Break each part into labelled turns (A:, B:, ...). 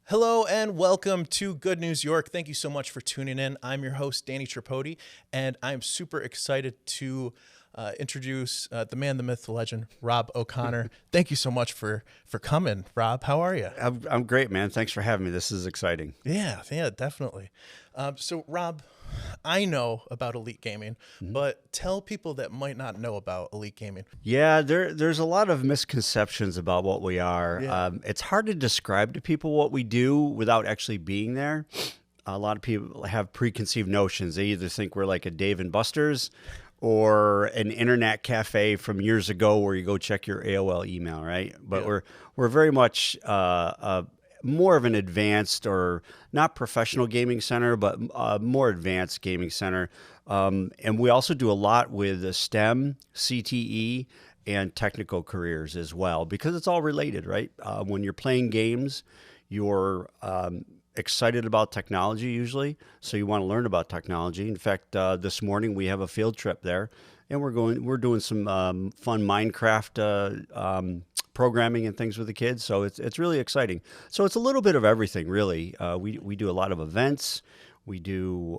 A: Hello and welcome to Good News York. Thank you so much for tuning in. I'm your host, Danny Tripodi, and I'm super excited to introduce the man, the myth, the legend, Rob O'Connor. Thank you so much for coming, Rob. How are you?
B: I'm great, man. Thanks for having me. This is exciting.
A: Yeah, definitely. So, Rob, I know about Elite Gaming, but tell people that might not know about Elite Gaming.
B: Yeah, there's a lot of misconceptions about what we are.
A: Yeah.
B: It's hard to describe to people what we do without actually being there. A lot of people have preconceived notions. They either think we're like a Dave and Buster's or an internet cafe from years ago where you go check your AOL email, right? But
A: Yeah.
B: we're very much more of an advanced, or not professional gaming center, but more advanced gaming center. And we also do a lot with the STEM, CTE, and technical careers as well, because it's all related, right? When you're playing games, you're excited about technology usually, so you want to learn about technology. In fact, this morning we have a field trip there, and we're doing some fun Minecraft programming and things with the kids. So it's really exciting. So it's a little bit of everything, really. We do a lot of events. We do,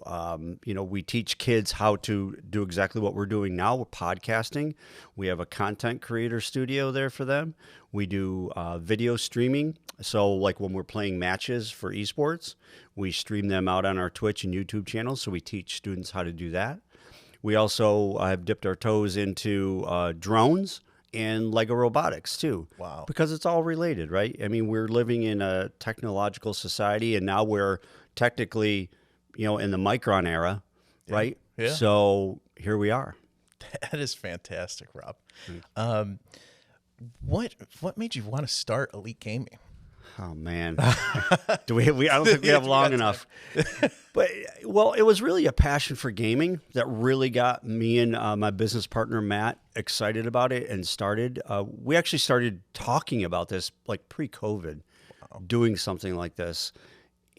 B: we teach kids how to do exactly what we're doing now. We're podcasting. We have a content creator studio there for them. We do video streaming. So like when we're playing matches for eSports, we stream them out on our Twitch and YouTube channels. So we teach students how to do that. We also have dipped our toes into drones and Lego robotics too.
A: Wow.
B: Because it's all related, right? I mean, we're living in a technological society, and now we're technically, in the Micron era, right?
A: Yeah.
B: So here we are.
A: That is fantastic, Rob. What made you want to start Elite Gaming?
B: Oh man, I don't think we have long enough. But it was really a passion for gaming that really got me and my business partner Matt excited about it and started. We actually started talking about this like pre-COVID, doing something like this.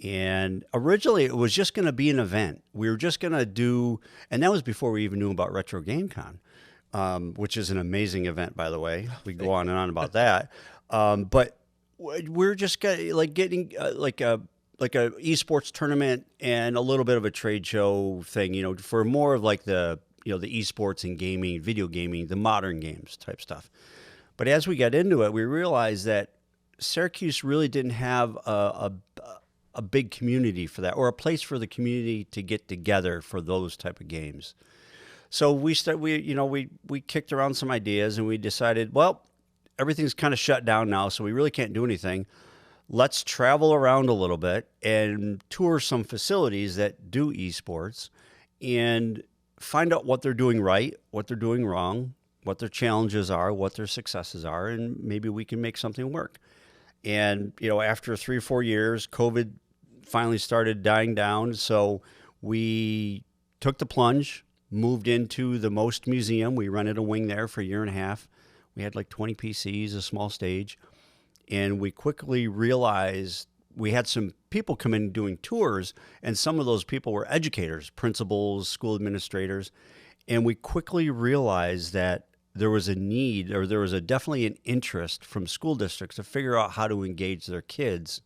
B: And originally it was just going to be an event. We were just going to do, and that was before we even knew about Retro Game Con, which is an amazing event, by the way. We go on and on about that. But we're just getting like a eSports tournament and a little bit of a trade show thing, for more of like the eSports and gaming, video gaming, the modern games type stuff. But as we got into it, we realized that Syracuse really didn't have a big community for that, or a place for the community to get together for those type of games. So we kicked around some ideas, and we decided, well, everything's kind of shut down now, so we really can't do anything. Let's travel around a little bit and tour some facilities that do eSports and find out what they're doing right, what they're doing wrong, what their challenges are, what their successes are, and maybe we can make something work. And, after 3 or 4 years, COVID finally started dying down, so we took the plunge, moved into the Most Museum. We rented a wing there for a year and a half. We had like 20 PCs, a small stage, and we quickly realized we had some people come in doing tours, and some of those people were educators, principals, school administrators, and we quickly realized that there was a need, or there was definitely an interest from school districts to figure out how to engage their kids,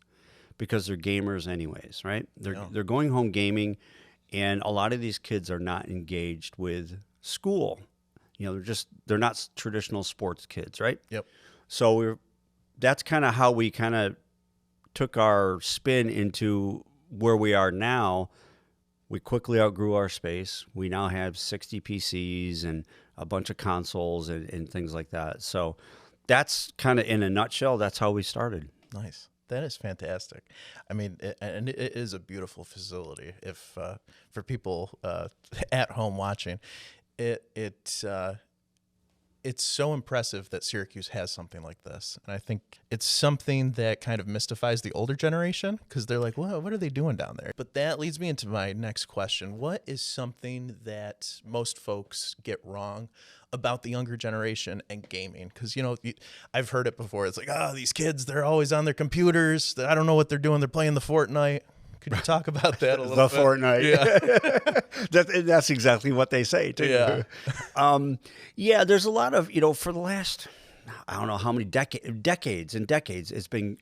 B: because they're gamers anyways, right? They're going home gaming, and a lot of these kids are not engaged with school. They're not traditional sports kids, right?
A: Yep.
B: So that's kind of how we kind of took our spin into where we are now. We quickly outgrew our space. We now have 60 PCs and a bunch of consoles and things like that. So that's kind of, in a nutshell, that's how we started.
A: Nice. That is fantastic. I mean, and it is a beautiful facility. If for people at home watching, it's so impressive that Syracuse has something like this. And I think it's something that kind of mystifies the older generation, because they're like, well, what are they doing down there? But that leads me into my next question. What is something that most folks get wrong about the younger generation and gaming? Because, I've heard it before. It's like, these kids, they're always on their computers. I don't know what they're doing. They're playing the Fortnite. Could you talk about that a little bit?
B: The Fortnite. Yeah. That's exactly what they say, too.
A: Yeah.
B: There's a lot of, for the last, I don't know how many decades and decades, it's been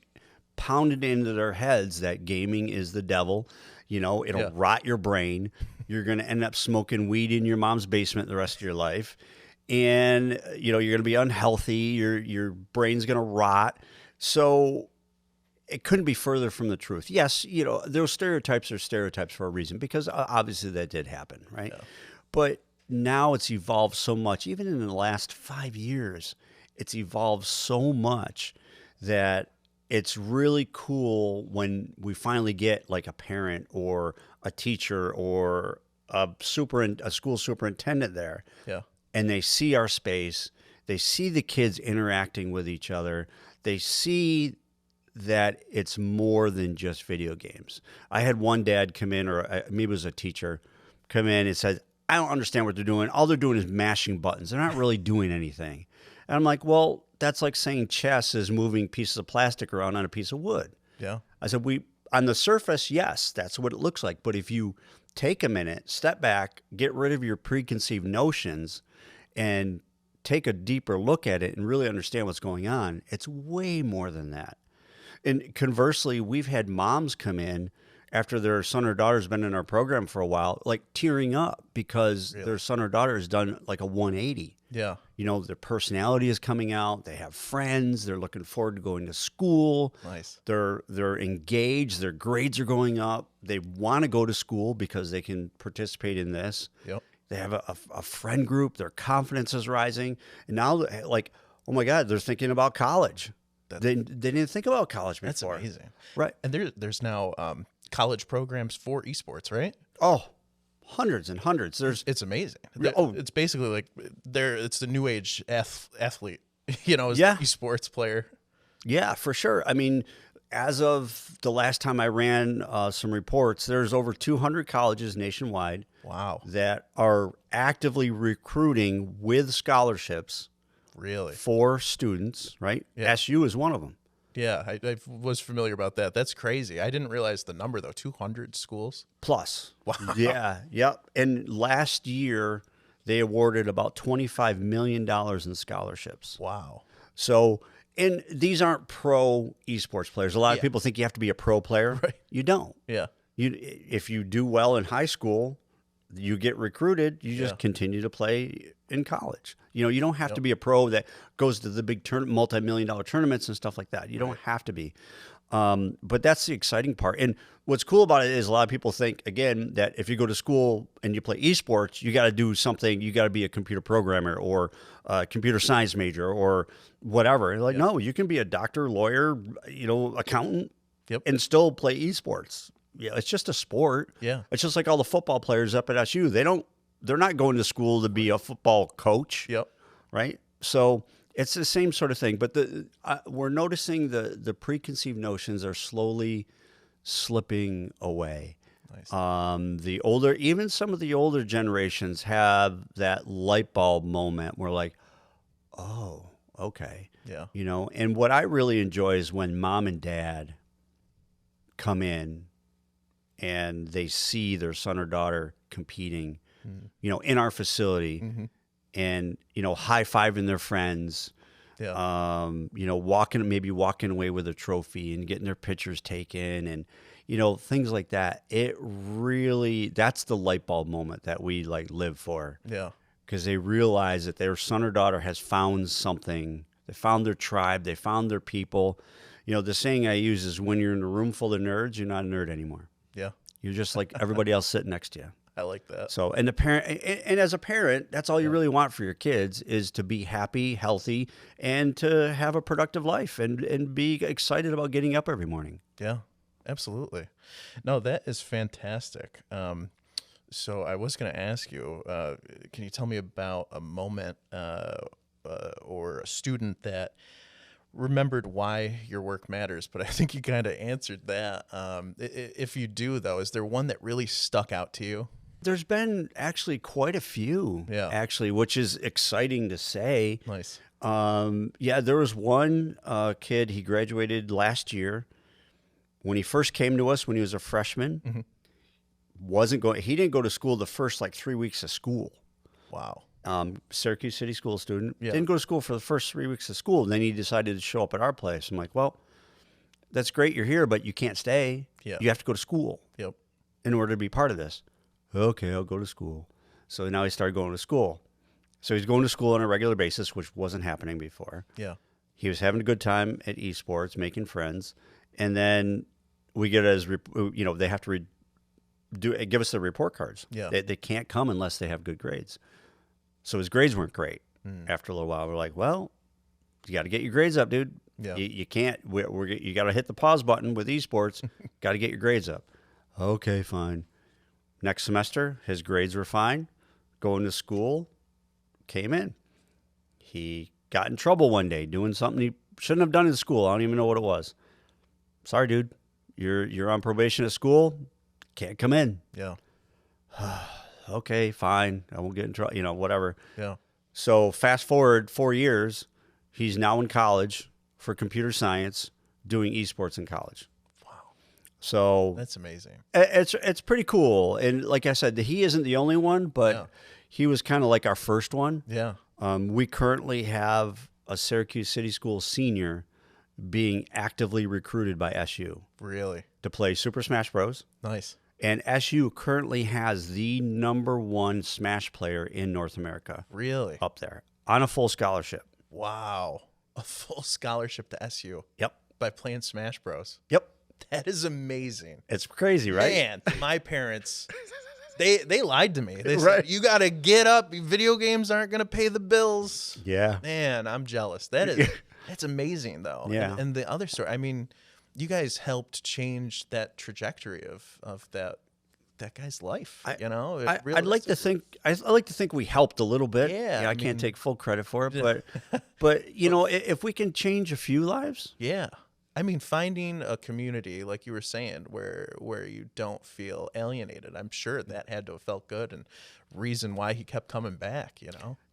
B: pounded into their heads that gaming is the devil. You know, it'll rot your brain. You're going to end up smoking weed in your mom's basement the rest of your life. And, you know, you're going to be unhealthy. Your brain's going to rot. So it couldn't be further from the truth. Yes, you know, those stereotypes are stereotypes for a reason, because obviously that did happen, right? Yeah. But now it's evolved so much. Even in the last 5 years, it's evolved so much that it's really cool when we finally get like a parent or a teacher or a school superintendent there. Yeah. And they see our space. They see the kids interacting with each other. They see that it's more than just video games. I had one dad come in, or maybe it was a teacher, come in and said, I don't understand what they're doing. All they're doing is mashing buttons. They're not really doing anything. And I'm like, well, that's like saying chess is moving pieces of plastic around on a piece of wood. Yeah. I said, on the surface, yes, that's what it looks like. But if you take a minute, step back, get rid of your preconceived notions, and take a deeper look at it and really understand what's going on, it's way more than that. And conversely, we've had moms come in after their son or daughter's been in our program for a while, like tearing up because their son or daughter has done like a 180. Yeah. You know, their personality is coming out. They have friends. They're looking forward to going to school. Nice. They're engaged. Their grades are going up. They want to go to school because they can participate in this. Yep. They have a friend group. Their confidence is rising. And now, like, oh my God, they're thinking about college. They didn't think about college before.
A: That's amazing.
B: Right.
A: And there's now college programs for esports, right?
B: Oh, hundreds and hundreds.
A: It's amazing. It's basically like it's the new age athlete, you know, as an esports player.
B: Yeah, for sure. I mean, as of the last time I ran some reports, there's over 200 colleges nationwide. Wow. That are actively recruiting with scholarships.
A: Really?
B: For students, right? Yeah. SU is one of them.
A: Yeah, I was familiar about that. That's crazy. I didn't realize the number, though. 200 schools?
B: Plus. Wow. Yeah, yep. And last year, they awarded about $25 million in scholarships.
A: Wow.
B: So, and these aren't pro esports players. A lot of people think you have to be a pro player. Right. You don't. Yeah. If you do well in high school, you get recruited, you just continue to play in college. You know, you don't have to be a pro that goes to the big multi-million-dollar tournaments and stuff like that. You don't have to be. But that's the exciting part. And what's cool about it is a lot of people think, again, that if you go to school and you play esports, you got to do something. You got to be a computer programmer or a computer science major or whatever. And like, no, you can be a doctor, lawyer, you know, accountant, and still play esports. Yeah, it's just a sport. Yeah, it's just like all the football players up at SU. They're not going to school to be a football coach. Yep. Right. So it's the same sort of thing. But we're noticing the preconceived notions are slowly slipping away. Nice. Even some of the older generations have that light bulb moment where like, oh, okay. Yeah. You know, and what I really enjoy is when mom and dad come in and they see their son or daughter competing, you know, in our facility, and, you know, high-fiving their friends, you know, walking away with a trophy and getting their pictures taken and, you know, things like that. That's the light bulb moment that we like live for. Yeah. Because they realize that their son or daughter has found something. They found their tribe. They found their people. You know, the saying I use is when you're in a room full of nerds, you're not a nerd anymore. Yeah. You're just like everybody else sitting next to you.
A: I like that.
B: So, and the parent, and as a parent, that's all you really want for your kids is to be happy, healthy, and to have a productive life and be excited about getting up every morning.
A: Yeah, absolutely. No, that is fantastic. So I was going to ask you, can you tell me about a moment or a student that remembered why your work matters? But I think you kind of answered that. If you do, though, is there one that really stuck out to you?
B: There's been actually quite a few, actually, which is exciting to say. Nice. There was one kid, he graduated last year. When he first came to us, when he was a freshman, he didn't go to school the first like 3 weeks of school. Wow. Syracuse City School student. Didn't go to school for the first 3 weeks of school. And then he decided to show up at our place. I'm like, well, that's great you're here, but you can't stay.
A: Yeah.
B: You have to go to school
A: Yep.
B: in order to be part of this. Okay, I'll go to school. So now he started going to school. So he's going to school on a regular basis, which wasn't happening before.
A: Yeah.
B: He was having a good time at eSports, making friends. And then we get they have to give us the report cards.
A: Yeah.
B: They can't come unless they have good grades. So his grades weren't great. After a little while, we're like, well, you got to get your grades up, dude.
A: Yeah.
B: You can't. You got to hit the pause button with eSports. Got to get your grades up. Okay, fine. Next semester, his grades were fine. Going to school, came in. He got in trouble one day doing something he shouldn't have done in school. I don't even know what it was. Sorry, dude. You're on probation at school. Can't come in.
A: Yeah.
B: Okay, fine. I won't get in trouble. Whatever.
A: Yeah.
B: So fast forward 4 years, he's now in college for computer science, doing eSports in college.
A: Wow.
B: So
A: That's amazing.
B: it's pretty cool. And like I said, he isn't the only one, but he was kind of like our first one.
A: Yeah.
B: We currently have a Syracuse City School senior being actively recruited by SU
A: Really?
B: to play Super Smash Bros.
A: Nice.
B: And SU currently has the #1 Smash player in North America
A: Really?
B: up there on a full scholarship.
A: Wow. A full scholarship to SU
B: Yep.
A: by playing Smash Bros.
B: Yep.
A: That is amazing.
B: It's crazy, right?
A: Man, my parents, they lied to me. They
B: Right.
A: said, you got to get up. Video games aren't going to pay the bills.
B: Yeah.
A: Man, I'm jealous. That's amazing, though.
B: Yeah.
A: And the other story, I mean, you guys helped change that trajectory of that guy's life. It
B: I'd like to think we helped a little bit.
A: Yeah,
B: I can't take full credit for it, but if we can change a few lives.
A: Yeah. I mean, finding a community, like you were saying, where you don't feel alienated. I'm sure that had to have felt good and reason why he kept coming back,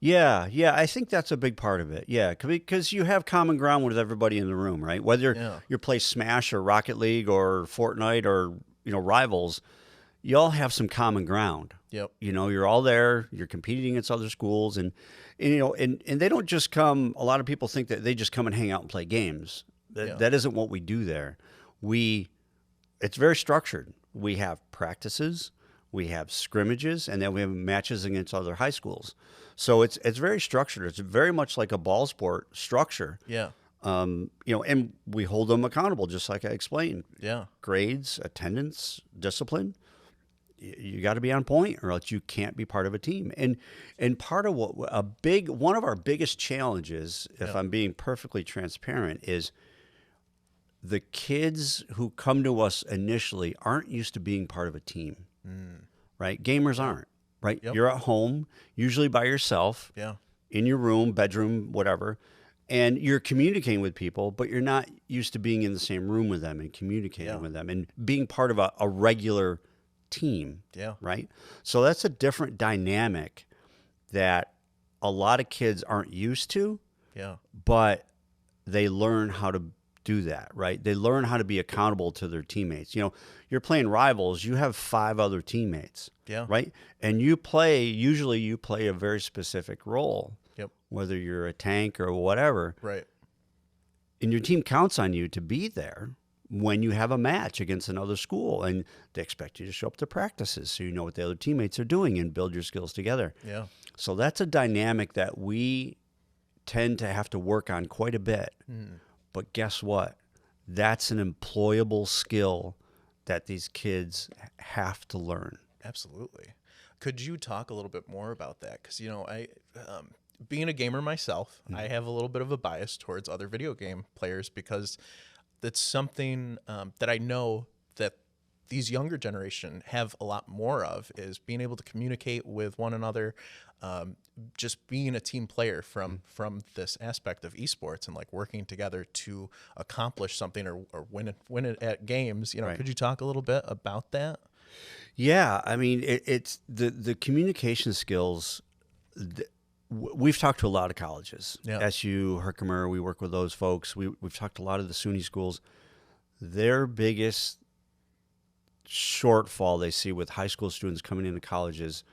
B: Yeah, I think that's a big part of it. Yeah, because you have common ground with everybody in the room, right? Whether you play Smash or Rocket League or Fortnite or Rivals, you all have some common ground.
A: Yep.
B: You're all there. You're competing against other schools, and they don't just come. A lot of people think that they just come and hang out and play games. That isn't what we do there. It's very structured. We have practices, we have scrimmages, and then we have matches against other high schools. So it's very structured. It's very much like a ball sport structure.
A: Yeah.
B: And we hold them accountable, just like I explained.
A: Yeah.
B: Grades, attendance, discipline. You got to be on point, or else you can't be part of a team. And part of one of our biggest challenges, if I'm being perfectly transparent, is the kids who come to us initially aren't used to being part of a team, right? Gamers aren't, right?
A: Yep.
B: You're at home, usually by yourself, in your room, bedroom, whatever, and you're communicating with people, but you're not used to being in the same room with them and communicating with them and being part of a regular team, right? So that's a different dynamic that a lot of kids aren't used to, but they learn how to do that, right? They learn how to be accountable to their teammates. You're playing Rivals, you have 5 other teammates, right? And usually you play a very specific role, whether you're a tank or whatever.
A: Right.
B: And your team counts on you to be there when you have a match against another school, and they expect you to show up to practices so you know what the other teammates are doing and build your skills together.
A: Yeah.
B: So that's a dynamic that we tend to have to work on quite a bit. But guess what? That's an employable skill that these kids have to learn.
A: Absolutely. Could you talk a little bit more about that? Because, I, being a gamer myself, I have a little bit of a bias towards other video game players because that's something that I know that these younger generation have a lot more of, is being able to communicate with one another, just being a team player from this aspect of esports and like working together to accomplish something or win it at games.
B: Right.
A: Could you talk a little bit about that?
B: Yeah, I mean, it's the communication skills. We've talked to a lot of colleges, SU, Herkimer. We work with those folks. We've talked to a lot of the SUNY schools. Their biggest shortfall they see with high school students coming into college is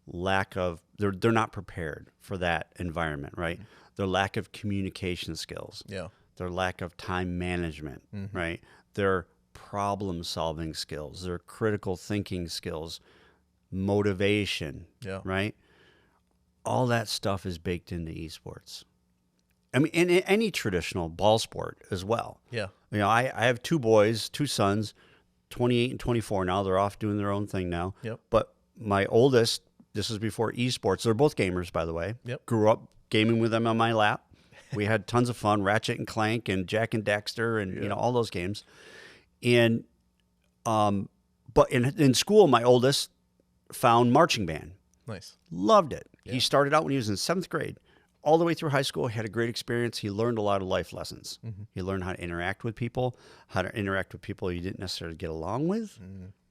B: lack of they're not prepared for that environment, right? Their lack of communication skills.
A: Yeah.
B: their lack of time management, right? Their problem-solving skills, their critical thinking skills, motivation, right? All that stuff is baked into esports. I mean, in any traditional ball sport as well.
A: Yeah.
B: You know, I have two boys, two sons, 28 and 24 now. They're off doing their own thing now.
A: Yep.
B: But my oldest, this is before esports. They're both gamers, by the way.
A: Yep.
B: Grew up gaming with them on my lap. We had tons of fun, Ratchet and Clank and Jack and Dexter and, you know, all those games. And, but in school, my oldest found marching band.
A: Nice.
B: Loved it. Yeah. He started out when he was in 7th grade. All the way through high school, he had a great experience. He learned a lot of life lessons. He learned how to interact with people, how to interact with people you didn't necessarily get along with,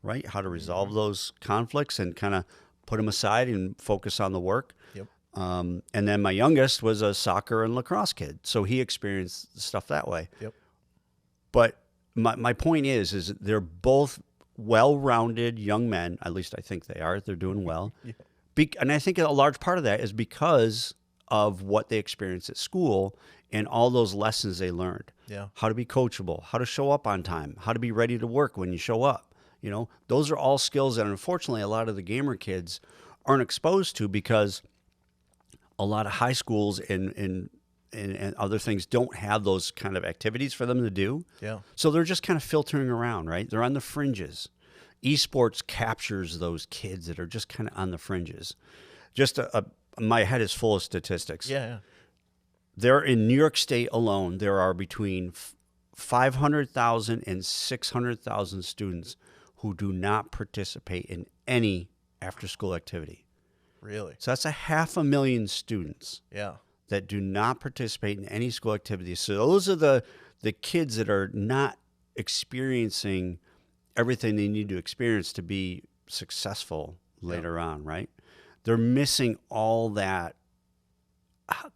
B: right? How to resolve those conflicts and kind of put them aside and focus on the work.
A: Yep.
B: And then my youngest was a soccer and lacrosse kid, so he experienced stuff that way.
A: Yep.
B: But my point is they're both well-rounded young men. At least I think they are. They're doing well. And I think a large part of that is because of what they experienced at school and all those lessons they learned.
A: Yeah.
B: How to be coachable, how to show up on time, how to be ready to work when you show up. You know, those are all skills that unfortunately a lot of the gamer kids aren't exposed to because a lot of high schools and other things don't have those kind of activities for them to do. Yeah. So they're just kind of filtering around, right? They're on the fringes. Esports captures those kids that are just kind of on the fringes. Just my head is full of statistics.
A: Yeah.
B: There in New York State alone, there are between 500,000 and 600,000 students who do not participate in any after-school activity.
A: Really?
B: So that's 500,000 students.
A: Yeah.
B: That do not participate in any school activities. So those are the kids that are not experiencing everything they need to experience to be successful later on, right? They're missing all that,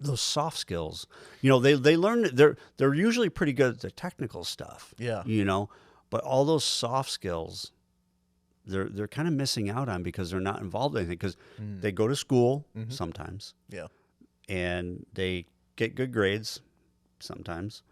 B: those soft skills. You know, they learn, they're usually pretty good at the technical stuff. Yeah. You know, but all those soft skills, they're kind of missing out on because they're not involved in anything because they go to school sometimes. Yeah. And they get good grades sometimes,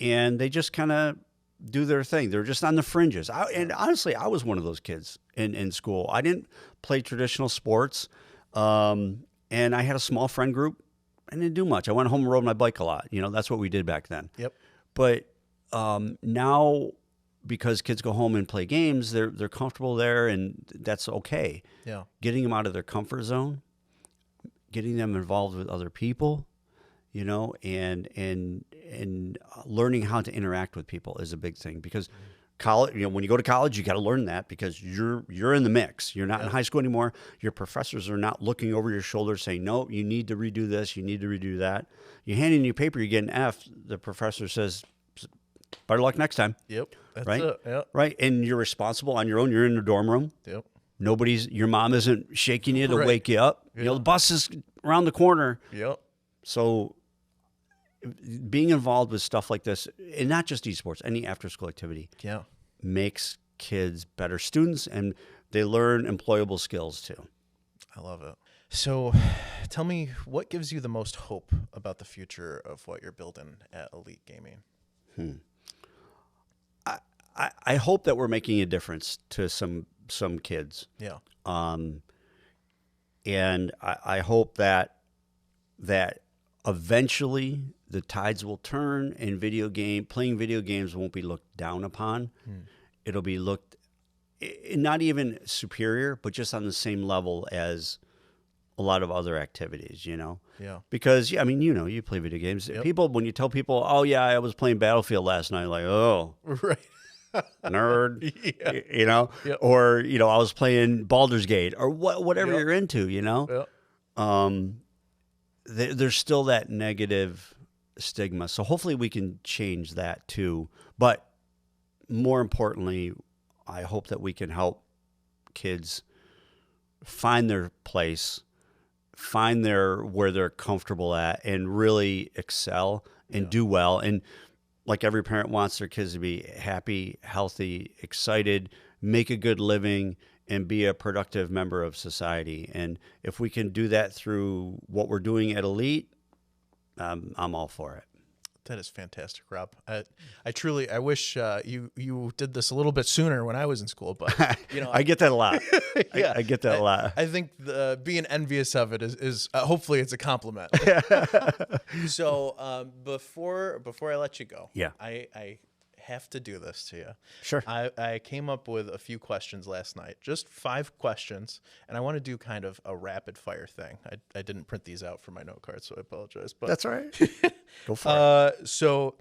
B: and they just kind of do their thing. They're just on the fringes. And honestly, I was one of those kids in school. I didn't play traditional sports, and I had a small friend group. I didn't do much. I went home and rode my bike a lot. You know, that's what we did back then. Yep. But now, because kids go home and play games, they're comfortable there, and that's okay. Yeah. Getting them out of their comfort zone, getting them involved with other people, you know, and learning how to interact with people is a big thing because college, you know, when you go to college, you got to learn that because you're in the mix. You're not in high school anymore. Your professors are not looking over your shoulder saying, no, you need to redo this. You need to redo that. You hand in your paper, you get an F. The professor says, better luck next time. Yep. That's right. It. Yep. Right. And you're responsible on your own. You're in the dorm room. Yep. Your mom isn't shaking you to wake you up. Yeah. You know, the bus is around the corner. Yep. So being involved with stuff like this, and not just esports, any after-school activity, makes kids better students, and they learn employable skills too.
A: I love it. So tell me, what gives you the most hope about the future of what you're building at Elite Gaming?
B: I hope that we're making a difference to some kids. Yeah. And I hope that eventually the tides will turn and playing video games won't be looked down upon. It'll be looked not even superior, but just on the same level as a lot of other activities, you know? Yeah. Because, I mean, you know, you play video games. Yep. People, when you tell people, oh, yeah, I was playing Battlefield last night, like, oh. Right. Nerd, you know, or, you know, I was playing Baldur's Gate or whatever you're into, you know, there's still that negative stigma. So hopefully we can change that too. But more importantly, I hope that we can help kids find their place, find where they're comfortable at and really excel and do well. And like every parent wants their kids to be happy, healthy, excited, make a good living, and be a productive member of society. And if we can do that through what we're doing at Elite, I'm all for it.
A: That is fantastic, Rob. I truly, I wish you did this a little bit sooner when I was in school, but
B: I get that a lot.
A: yeah,
B: I get that a lot.
A: I think being envious of it is hopefully it's a compliment. So before I let you go,
B: Yeah.
A: I have to do this to you.
B: Sure.
A: I came up with a few questions last night, just 5 questions, and I want to do kind of a rapid fire thing. I didn't print these out for my note card, so I apologize. But
B: That's all right. Go for it.
A: So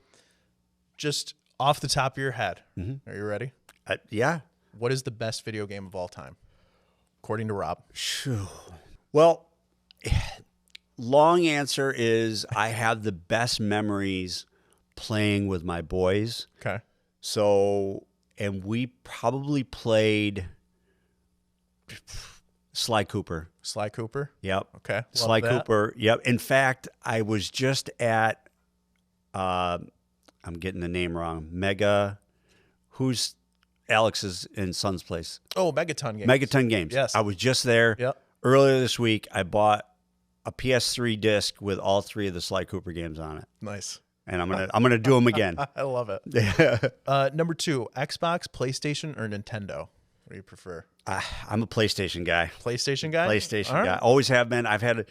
A: just off the top of your head, are you ready?
B: Yeah.
A: What is the best video game of all time, according to Rob?
B: Well, long answer is I have the best memories playing with my boys.
A: Okay.
B: So, and we probably played Sly Cooper.
A: Sly Cooper?
B: Yep.
A: Okay. Love
B: Sly
A: that.
B: Cooper. Yep. In fact, I was just at, I'm getting the name wrong, who's Alex's and Son's place?
A: Oh, Megaton Games.
B: Megaton Games.
A: Yes.
B: I was just there.
A: Yep.
B: Earlier this week, I bought a PS3 disc with all 3 of the Sly Cooper games on it.
A: Nice.
B: And I'm gonna do them again.
A: I love it. Number 2, Xbox, PlayStation, or Nintendo? What do you prefer?
B: I'm a PlayStation guy.
A: PlayStation guy?
B: PlayStation
A: All right.
B: guy. Always have been. I've had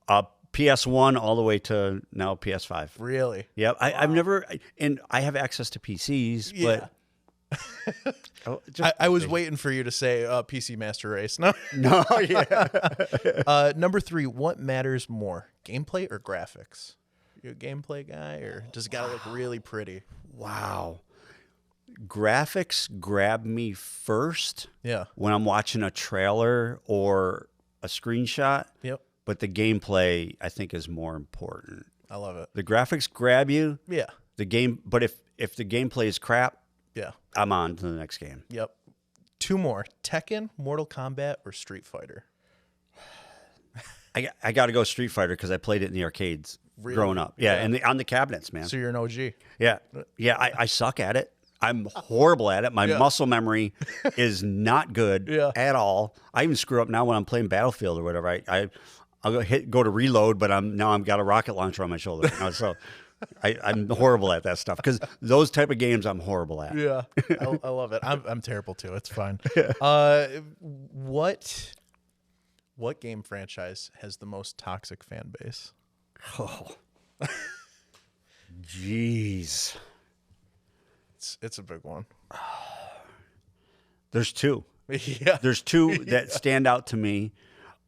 B: a PS1 all the way to now PS5.
A: Really?
B: Yep. I've never, and I have access to PCs,
A: Yeah.
B: but
A: I was waiting for you to say PC Master Race. No.
B: no, yeah.
A: Number 3, what matters more, gameplay or graphics? You a gameplay guy, or does it gotta look really pretty?
B: Wow. Graphics grab me first.
A: Yeah.
B: When I'm watching a trailer or a screenshot.
A: Yep.
B: But the gameplay, I think, is more important.
A: I love it.
B: The graphics grab you.
A: Yeah.
B: But if the gameplay is crap,
A: Yeah.
B: I'm on to the next game.
A: Yep. 2 more, Tekken, Mortal Kombat, or Street Fighter?
B: I got to go Street Fighter because I played it in the arcades growing up. Yeah, and on the cabinets, man.
A: So you're an OG.
B: Yeah. I suck at it. I'm horrible at it. My muscle memory is not good at all. I even screw up now when I'm playing Battlefield or whatever. I'll go to reload, but I've got a rocket launcher on my shoulder. So I'm horrible at that stuff because those type of games I'm horrible at.
A: Yeah, I love it. I'm terrible too. It's fine. What game franchise has the most toxic fan base?
B: Oh, jeez.
A: It's a big one.
B: There's 2.
A: Yeah.
B: There's 2 that stand out to me.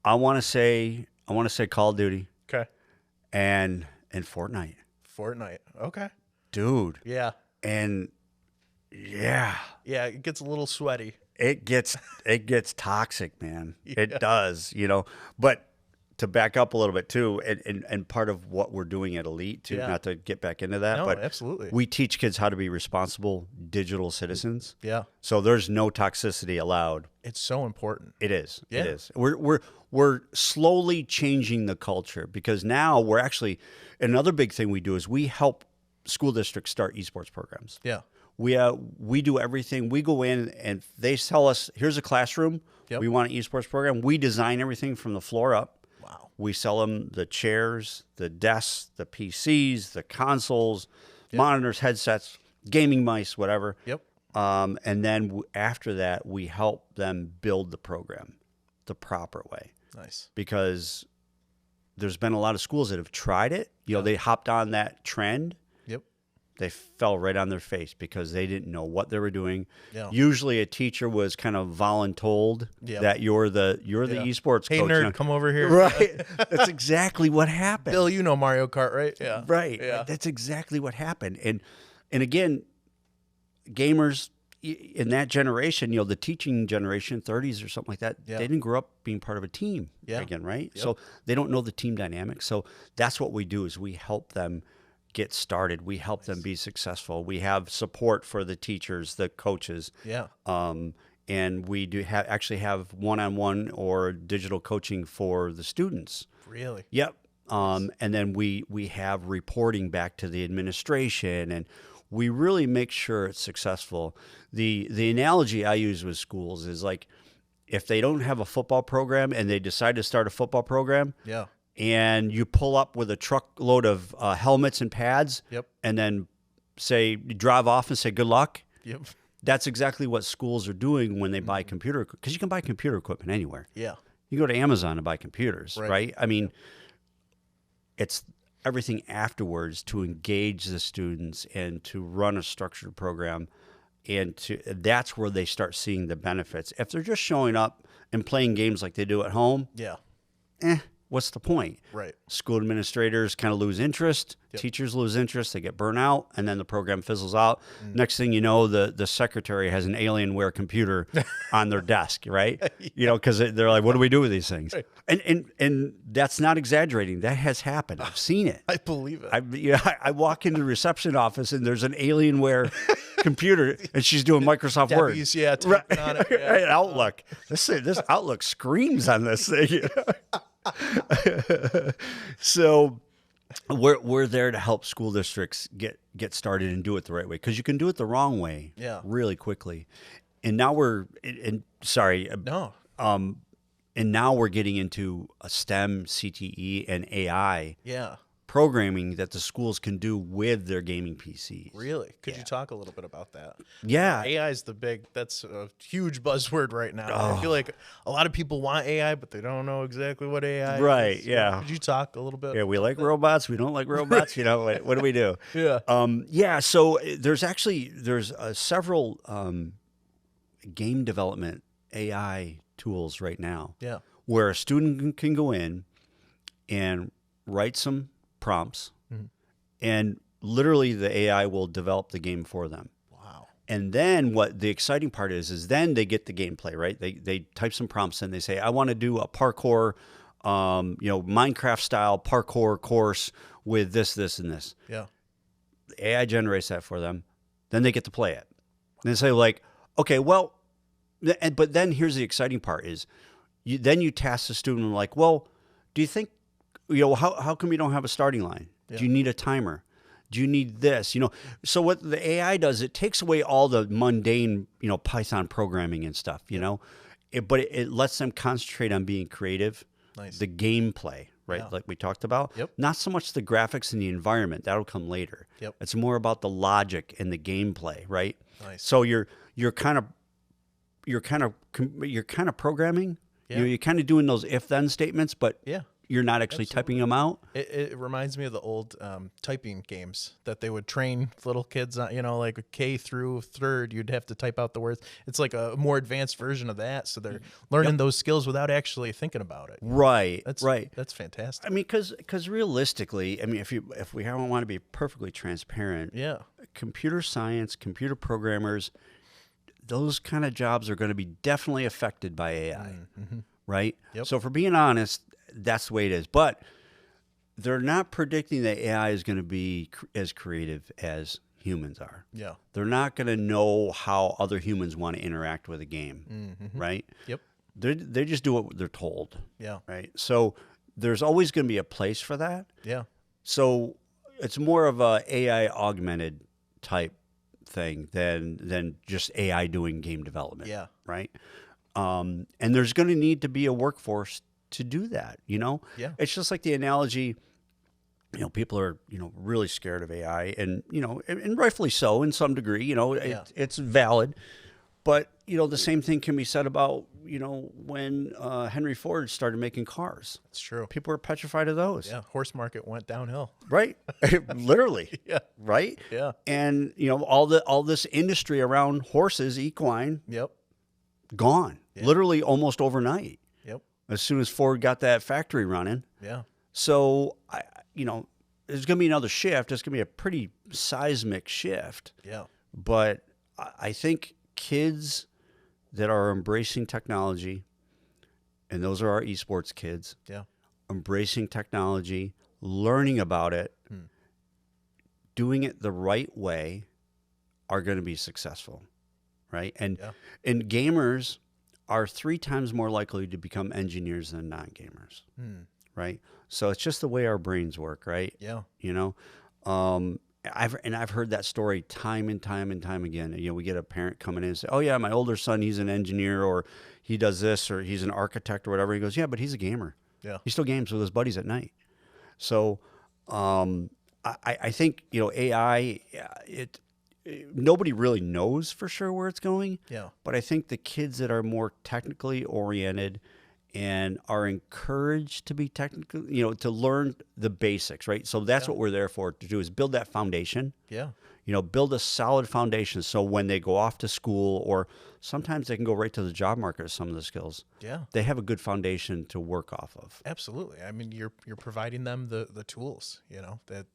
B: I want to say Call of Duty.
A: Okay.
B: And Fortnite.
A: Fortnite. Okay.
B: Dude.
A: Yeah.
B: And yeah,
A: it gets a little sweaty.
B: it gets toxic, man. It does, But to back up a little bit too, and part of what we're doing at Elite too, not to get back into that, but
A: absolutely.
B: we teach kids how to be responsible digital citizens.
A: Yeah.
B: So there's no toxicity allowed.
A: It's so important.
B: It is.
A: Yeah.
B: It is. We're slowly changing the culture because now we're actually, another big thing we do is we help school districts start eSports programs.
A: Yeah.
B: We do everything. We go in and they tell us, here's a classroom.
A: Yep.
B: We want an eSports program. We design everything from the floor up.
A: Wow.
B: We sell them the chairs, the desks, the PCs, the consoles, monitors, headsets, gaming mice, whatever.
A: Yep.
B: And then after that, we help them build the program the proper way.
A: Nice.
B: Because there's been a lot of schools that have tried it. They hopped on that trend.
A: Yep.
B: They fell right on their face because they didn't know what they were doing.
A: Yeah.
B: Usually a teacher was kind of voluntold that you're the esports
A: hey,
B: coach.
A: nerd, come over here.
B: Right. That's exactly what happened.
A: Bill, you know Mario Kart, right? Yeah.
B: Right.
A: Yeah.
B: That's exactly what happened. And again, gamers in that generation, the teaching generation, 30s or something like that, they didn't grow up being part of a team again, right? Yep. So they don't know the team dynamics. So that's what we do is we help them get started. We help them be successful. We have support for the teachers, the coaches.
A: Yeah.
B: And we do actually have one-on-one or digital coaching for the students.
A: Really?
B: Yep. And then we have reporting back to the administration, and we really make sure it's successful. The analogy I use with schools is like if they don't have a football program and they decide to start a football program, and you pull up with a truckload of helmets and pads,
A: Yep.
B: and then say you drive off and say good luck.
A: Yep.
B: That's exactly what schools are doing when they buy computer, because you can buy computer equipment anywhere.
A: Yeah.
B: You go to Amazon and buy computers, right? I mean, it's everything afterwards to engage the students and to run a structured program, and that's where they start seeing the benefits. If they're just showing up and playing games like they do at home, what's the point?
A: Right.
B: School administrators kind of lose interest.
A: Yep.
B: Teachers lose interest. They get burnt out, and then the program fizzles out. Next thing you know, the secretary has an Alienware computer on their desk, right? You know, because they're like, what do we do with these things?
A: Right.
B: And that's not exaggerating. That has happened. I've seen it.
A: I believe it.
B: I walk into the reception office, and there's an Alienware computer, and she's doing Microsoft Word.
A: Debbie's, typing on it. Yeah.
B: Right, Outlook. This Outlook screams on this thing. So we're there to help school districts get started and do it the right way, because you can do it the wrong way really quickly. And now and now we're getting into a STEM, CTE, and AI programming that the schools can do with their gaming PCs.
A: Really? Could you talk a little bit about that?
B: Yeah.
A: AI is that's a huge buzzword right now. I feel like a lot of people want AI, but they don't know exactly what AI is.
B: Right, yeah.
A: Could you talk a little bit?
B: Yeah, we like robots. We don't like robots. You know, what do we do?
A: Yeah.
B: So there's several game development AI tools right now.
A: Yeah.
B: Where a student can go in and write some prompts, and literally the AI will develop the game for them.
A: Wow.
B: And then what the exciting part is then they get the gameplay, right? They type some prompts and they say, I want to do a parkour, Minecraft style parkour course with this, and this.
A: Yeah.
B: The AI generates that for them. Then they get to play it. And they say like, okay, well, but then here's the exciting part is you task the student like, well, do you think, how come you don't have a starting line? Yeah. Do you need a timer? Do you need this? So what the AI does, it takes away all the mundane, Python programming and stuff, but it lets them concentrate on being creative, the gameplay, right? Like we talked about.
A: Yep.
B: Not so much the graphics and the environment. That'll come later.
A: Yep.
B: It's more about the logic and the gameplay, right?
A: Nice.
B: So you're kind of programming.
A: Yeah.
B: You're kind of doing those if-then statements, but you're not actually typing them out.
A: It reminds me of the old typing games that they would train little kids on, like a K through third, you'd have to type out the words. It's like a more advanced version of that. So they're learning those skills without actually thinking about it.
B: Right.
A: That's fantastic.
B: I mean, because realistically, if we want to be perfectly transparent, computer science, computer programmers, those kind of jobs are going to be definitely affected by AI, right?
A: Yep.
B: So if we're being honest, that's the way it is. But they're not predicting that AI is going to be as creative as humans are.
A: Yeah.
B: They're not going to know how other humans want to interact with a game, right?
A: Yep.
B: They just do what they're told.
A: Yeah.
B: Right. So there's always going to be a place for that.
A: Yeah.
B: So it's more of a AI augmented type thing than just AI doing game development.
A: Yeah.
B: Right. And there's going to need to be a workforce to do that.
A: Yeah.
B: It's just like the analogy. People are really scared of AI, and and rightfully so in some degree. It's valid, but the same thing can be said about when Henry Ford started making cars.
A: It's true.
B: People were petrified of those.
A: Yeah. Horse market went downhill.
B: Right. Literally.
A: Yeah.
B: Right.
A: Yeah.
B: And all this industry around horses, equine.
A: Yep.
B: Gone. Yeah. Literally almost overnight.
A: Yep.
B: As soon as Ford got that factory running.
A: Yeah.
B: So there's going to be another shift. It's going to be a pretty seismic shift.
A: Yeah.
B: But I think kids that are embracing technology, and those are our eSports kids, embracing technology, learning about it, doing it the right way, are going to be successful, right? And gamers are 3 times more likely to become engineers than non-gamers, right? So it's just the way our brains work, right?
A: Yeah.
B: I've heard that story time and time and time again. We get a parent coming in and say, "Oh yeah, my older son, he's an engineer, or he does this, or he's an architect, or whatever." He goes, "Yeah, but he's a gamer."
A: Yeah.
B: He still games with his buddies at night. So I think, AI, nobody really knows for sure where it's going.
A: Yeah.
B: But I think the kids that are more technically oriented and are encouraged to be technical, to learn the basics, right? So that's what we're there for, to do, is build that foundation.
A: Yeah.
B: Build a solid foundation so when they go off to school, or sometimes they can go right to the job market with some of the skills.
A: Yeah.
B: They have a good foundation to work off of.
A: Absolutely. I mean, you're providing them the tools, that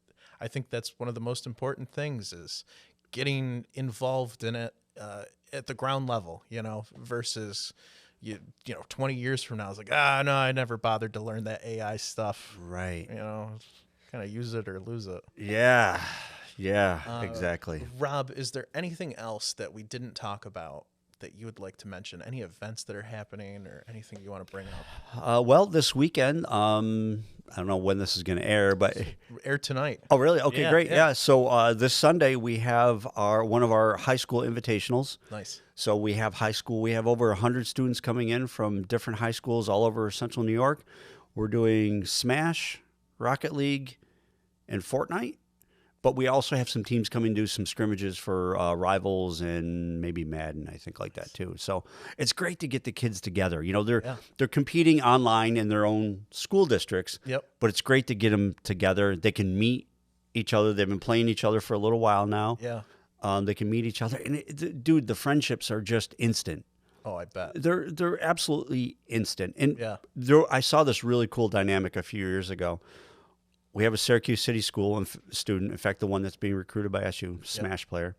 A: I think that's one of the most important things, is getting involved in it at the ground level, versus 20 years from now, it's like, no, I never bothered to learn that AI stuff.
B: Right.
A: Kind of use it or lose it.
B: Yeah. Yeah, exactly.
A: Rob, is there anything else that we didn't talk about that you would like to mention? Any events that are happening or anything you want to bring up?
B: Well, this weekend, I don't know when this is going to air, but
A: air tonight.
B: Oh, really? Okay,
A: Yeah,
B: great.
A: yeah.
B: Yeah. So this Sunday we have one of our high school invitationals.
A: Nice.
B: So we have high school. We have over 100 students coming in from different high schools all over Central New York. We're doing Smash, Rocket League, and Fortnite. But we also have some teams coming to do some scrimmages for Rivals and maybe Madden, I think, like that too. So it's great to get the kids together. They're competing online in their own school districts.
A: Yep.
B: But it's great to get them together. They can meet each other. They've been playing each other for a little while now.
A: Yeah.
B: They can meet each other, and dude, the friendships are just instant.
A: Oh, I bet.
B: They're absolutely instant. And
A: Yeah.
B: I saw this really cool dynamic a few years ago. We have a Syracuse City School student, in fact, the one that's being recruited by SU, Smash player.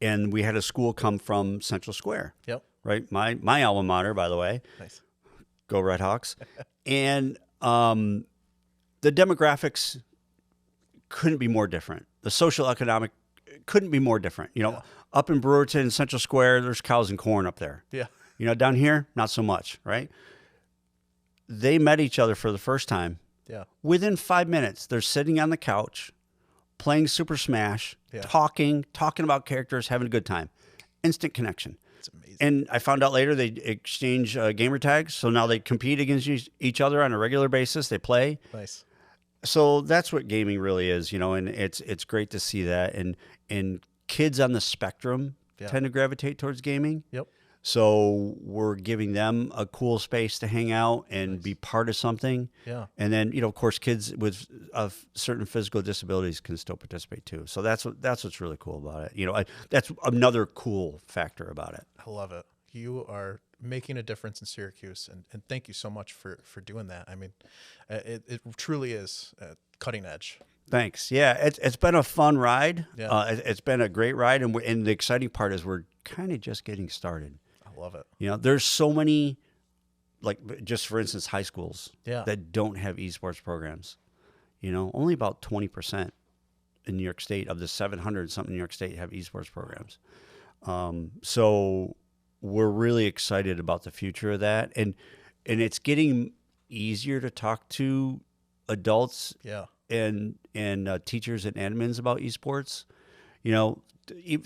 B: And we had a school come from Central Square.
A: Yep.
B: Right? My alma mater, by the way.
A: Nice.
B: Go Red Hawks. And the demographics couldn't be more different. The social economic couldn't be more different. Up in Brewerton, Central Square, there's cows and corn up there.
A: Yeah.
B: Down here, not so much, right? They met each other for the first time.
A: Yeah.
B: Within 5 minutes, they're sitting on the couch, playing Super Smash, talking about characters, having a good time. Instant connection.
A: It's amazing.
B: And I found out later they exchange gamer tags, so now they compete against each other on a regular basis. They play.
A: Nice.
B: So that's what gaming really is, and it's great to see that. And kids on the spectrum tend to gravitate towards gaming.
A: Yep.
B: So we're giving them a cool space to hang out and be part of something.
A: Yeah.
B: And then, of course, kids with certain physical disabilities can still participate too. So that's what's really cool about it. That's another cool factor about it.
A: I love it. You are making a difference in Syracuse, and thank you so much for doing that. I mean, it truly is cutting edge.
B: Thanks. Yeah, it's been a fun ride.
A: Yeah.
B: It's been a great ride, and the exciting part is we're kind of just getting started.
A: I love it.
B: There's so many, like just for instance, high schools that don't have eSports programs. Only about 20% in New York State of the 700 something New York State have eSports programs. So we're really excited about the future of that, and it's getting easier to talk to adults and teachers and admins about eSports.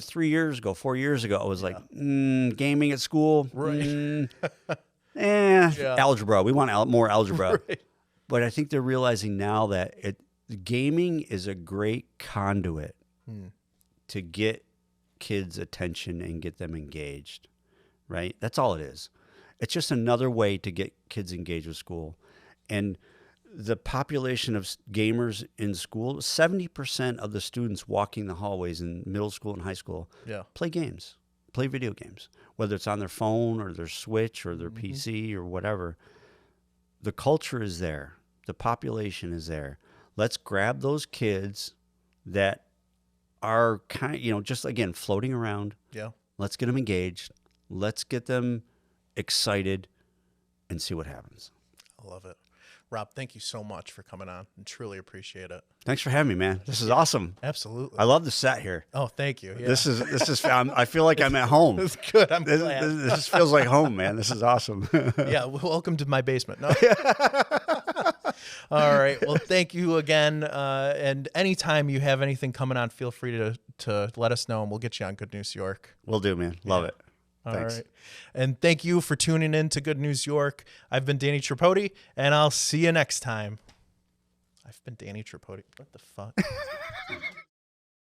B: 3 years ago, 4 years ago, I was like, gaming at school,
A: right?
B: Algebra. We want more algebra.
A: Right.
B: But I think they're realizing now that gaming is a great conduit to get kids' attention and get them engaged, right? That's all it is. It's just another way to get kids engaged with school. And the population of gamers in school, 70% of the students walking the hallways in middle school and high school play games, play video games, whether it's on their phone or their Switch or their PC or whatever. The culture is there. The population is there. Let's grab those kids that are kind of, just again, floating around.
A: Yeah.
B: Let's get them engaged. Let's get them excited and see what happens.
A: I love it. Rob, thank you so much for coming on. I truly appreciate it.
B: Thanks for having me, man. This is awesome.
A: Absolutely.
B: I love the set here.
A: Oh, thank you. Yeah.
B: This is. I feel like I'm at home.
A: It's good. I'm
B: This
A: glad.
B: this feels like home, man. This is awesome.
A: Yeah. Welcome to my basement. No. All right. Well, thank you again. And anytime you have anything coming on, feel free to let us know, and we'll get you on Good News York.
B: Will do, man. Love it. Thanks.
A: All right. And thank you for tuning in to Good News York. I've been Danny Tripodi, and I'll see you next time. I've been Danny Tripodi. What the fuck?